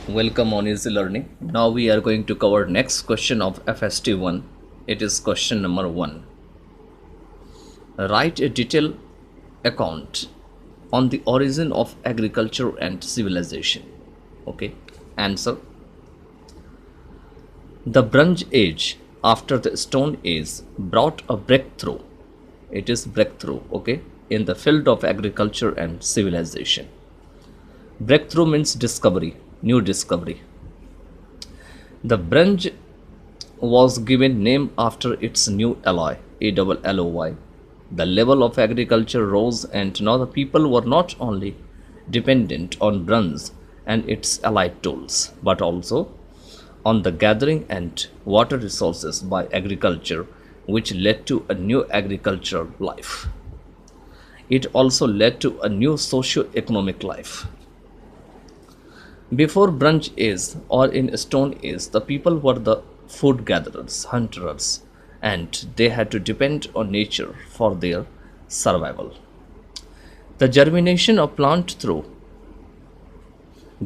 Welcome on Easy Learning. Now we are going to cover next question of FST-1. It is question number 1. Write a detailed account on the origin of agriculture and civilization. Okay. Answer. The Bronze Age after the Stone Age brought a breakthrough. It is breakthrough, okay, in the field of agriculture and civilization. Breakthrough means discovery, new discovery. The Bronze was given name after its new alloy, ALLOY. The level of agriculture rose, and now the people were not only dependent on bronze and its allied tools, but also on the gathering and water resources by agriculture, which led to a new agricultural life. It also led to a new socio-economic life. Before Bronze Age or in Stone Age, the people were the food gatherers, hunters, and they had to depend on nature for their survival. The germination of plant through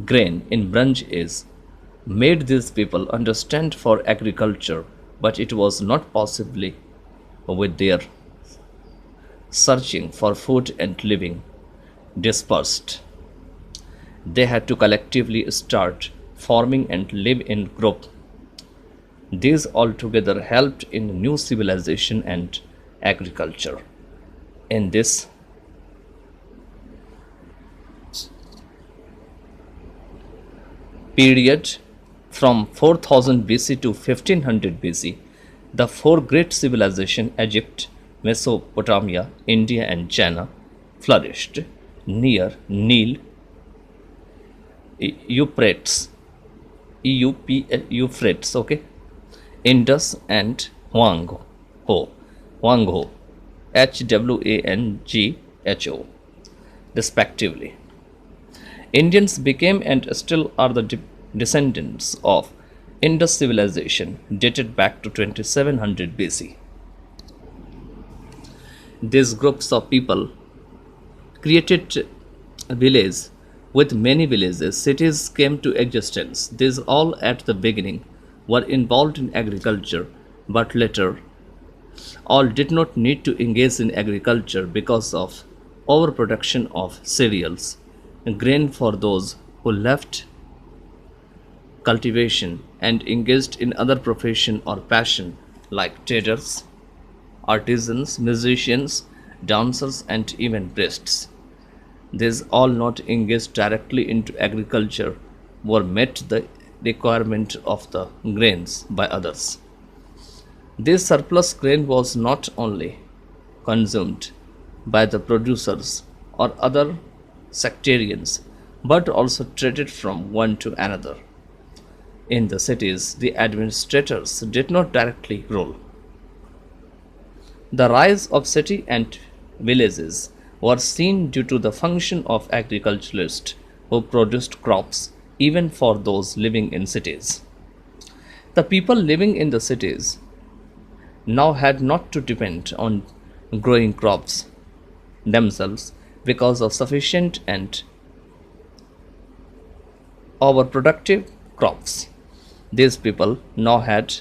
grain in Bronze Age made these people understand for agriculture, but it was not possibly with their searching for food and living dispersed. They had to collectively start farming and live in group. These altogether helped in new civilization and agriculture. In this period, from 4000 BC to 1500 BC, the four great civilizations Egypt, Mesopotamia, India, and China flourished near Nile, Euphrates, Euphrates, okay, Indus, and Huangho, Huangho, Hwangho, respectively. Indians became and still are the descendants of Indus civilization dated back to 2700 BC. These groups of people created a village with many villages. Cities came to existence. These all at the beginning were involved in agriculture, but later all did not need to engage in agriculture because of overproduction of cereals, grain for those who left cultivation and engaged in other profession or passion like traders, artisans, musicians, dancers, and even priests. These all not engaged directly into agriculture were met the requirement of the grains by others. This surplus grain was not only consumed by the producers or other sectarians, but also traded from one to another. In the cities, the administrators did not directly rule. The rise of city and villages were seen due to the function of agriculturalists who produced crops even for those living in cities. The people living in the cities now had not to depend on growing crops themselves because of sufficient and overproductive crops. These people now had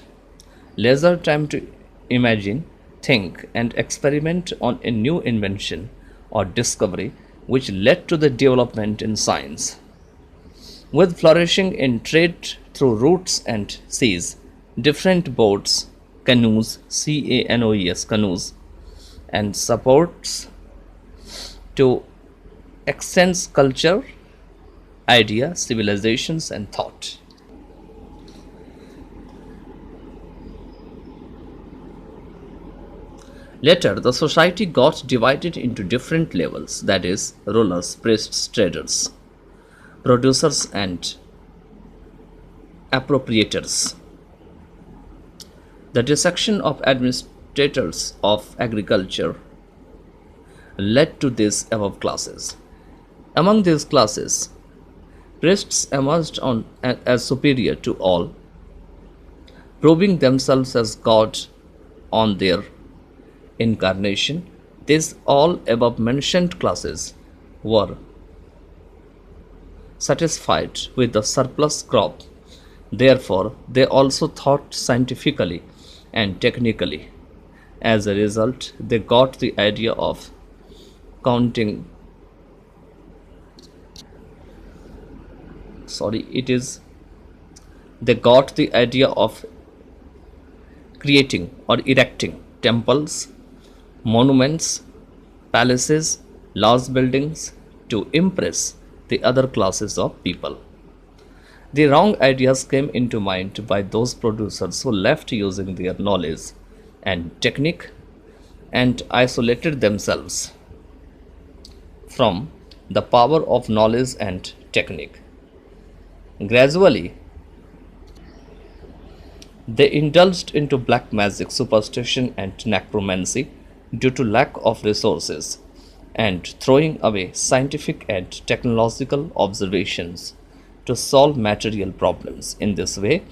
leisure time to imagine, think, and experiment on a new invention or discovery which led to the development in science. With flourishing in trade through routes and seas, different boats, canoes, CANOES, canoes, and supports to extends culture, idea, civilizations, and thought. Later, the society got divided into different levels, that is, rulers, priests, traders, producers, and appropriators. The dissection of administrators of agriculture led to these above classes. Among these classes, priests emerged as superior to all, proving themselves as God on their incarnation. These all above mentioned classes were satisfied with the surplus crop. Therefore, they also thought scientifically and technically. As a result, they got the idea of counting sorry it is they got the idea of creating or erecting temples, monuments, palaces, large buildings to impress the other classes of people. The wrong ideas came into mind by those producers who left using their knowledge and technique and isolated themselves from the power of knowledge and technique. Gradually, they indulged into black magic, superstition, and necromancy due to lack of resources and throwing away scientific and technological observations to solve material problems. In this way,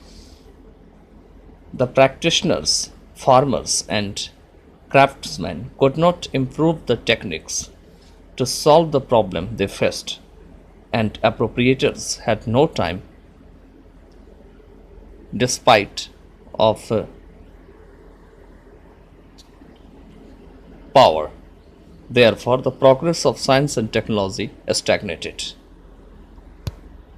the practitioners, farmers, and craftsmen could not improve the techniques to solve the problem they faced, and appropriators had no time despite of power. Therefore, the progress of science and technology stagnated.